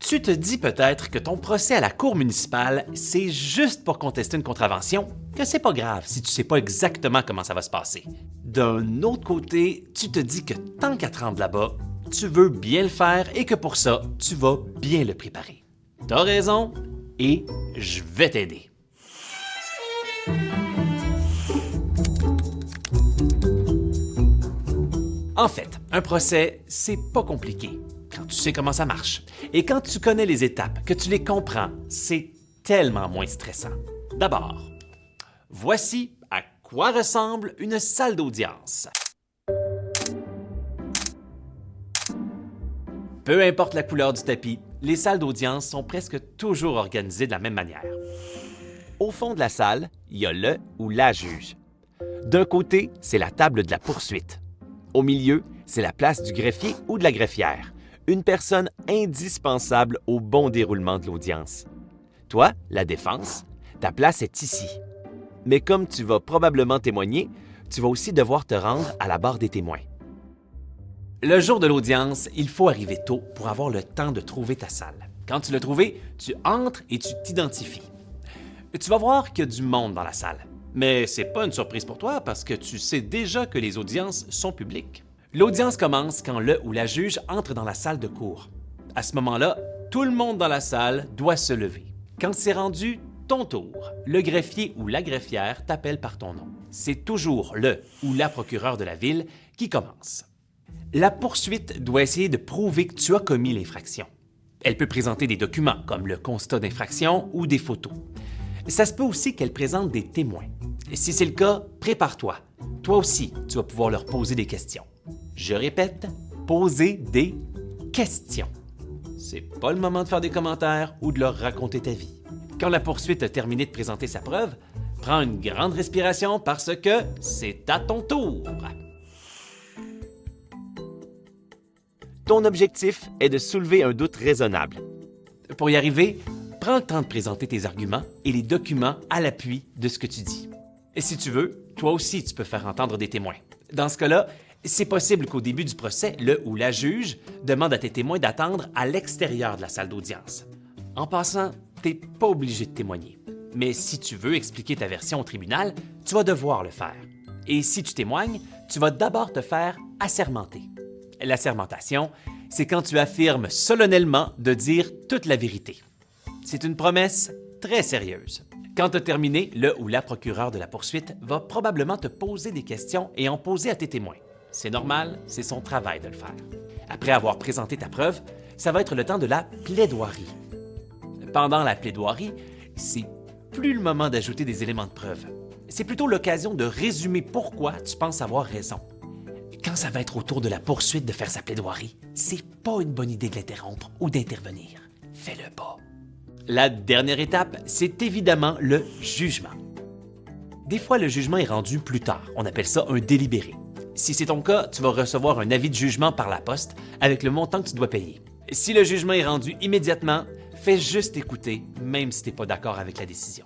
Tu te dis peut-être que ton procès à la cour municipale, c'est juste pour contester une contravention, que c'est pas grave si tu sais pas exactement comment ça va se passer. D'un autre côté, tu te dis que tant qu'à te rendre là-bas, tu veux bien le faire et que pour ça, tu vas bien le préparer. T'as raison et je vais t'aider. En fait, un procès, c'est pas compliqué quand tu sais comment ça marche. Et quand tu connais les étapes, que tu les comprends, c'est tellement moins stressant. D'abord, voici à quoi ressemble une salle d'audience. Peu importe la couleur du tapis, les salles d'audience sont presque toujours organisées de la même manière. Au fond de la salle, il y a le ou la juge. D'un côté, c'est la table de la poursuite. Au milieu, c'est la place du greffier ou de la greffière, une personne indispensable au bon déroulement de l'audience. Toi, la défense, ta place est ici. Mais comme tu vas probablement témoigner, tu vas aussi devoir te rendre à la barre des témoins. Le jour de l'audience, il faut arriver tôt pour avoir le temps de trouver ta salle. Quand tu l'as trouvée, tu entres et tu t'identifies. Tu vas voir qu'il y a du monde dans la salle. Mais c'est pas une surprise pour toi parce que tu sais déjà que les audiences sont publiques. L'audience commence quand le ou la juge entre dans la salle de cour. À ce moment-là, tout le monde dans la salle doit se lever. Quand c'est rendu ton tour, le greffier ou la greffière t'appelle par ton nom. C'est toujours le ou la procureure de la ville qui commence. La poursuite doit essayer de prouver que tu as commis l'infraction. Elle peut présenter des documents comme le constat d'infraction ou des photos. Ça se peut aussi qu'elle présente des témoins. Et si c'est le cas, prépare-toi. Toi aussi, tu vas pouvoir leur poser des questions. Je répète, poser des questions. C'est pas le moment de faire des commentaires ou de leur raconter ta vie. Quand la poursuite a terminé de présenter sa preuve, prends une grande respiration parce que c'est à ton tour. Ton objectif est de soulever un doute raisonnable. Pour y arriver, prends le temps de présenter tes arguments et les documents à l'appui de ce que tu dis. Et si tu veux, toi aussi, tu peux faire entendre des témoins. Dans ce cas-là, c'est possible qu'au début du procès, le ou la juge demande à tes témoins d'attendre à l'extérieur de la salle d'audience. En passant, tu n'es pas obligé de témoigner. Mais si tu veux expliquer ta version au tribunal, tu vas devoir le faire. Et si tu témoignes, tu vas d'abord te faire assermenter. L'assermentation, c'est quand tu affirmes solennellement de dire toute la vérité. C'est une promesse très sérieuse. Quand tu as terminé, le ou la procureure de la poursuite va probablement te poser des questions et en poser à tes témoins. C'est normal, c'est son travail de le faire. Après avoir présenté ta preuve, ça va être le temps de la plaidoirie. Pendant la plaidoirie, c'est plus le moment d'ajouter des éléments de preuve. C'est plutôt l'occasion de résumer pourquoi tu penses avoir raison. Quand ça va être au tour de la poursuite de faire sa plaidoirie, c'est pas une bonne idée de l'interrompre ou d'intervenir. Fais-le pas. La dernière étape, c'est évidemment le jugement. Des fois, le jugement est rendu plus tard. On appelle ça un délibéré. Si c'est ton cas, tu vas recevoir un avis de jugement par la poste avec le montant que tu dois payer. Si le jugement est rendu immédiatement, fais juste écouter, même si tu n'es pas d'accord avec la décision.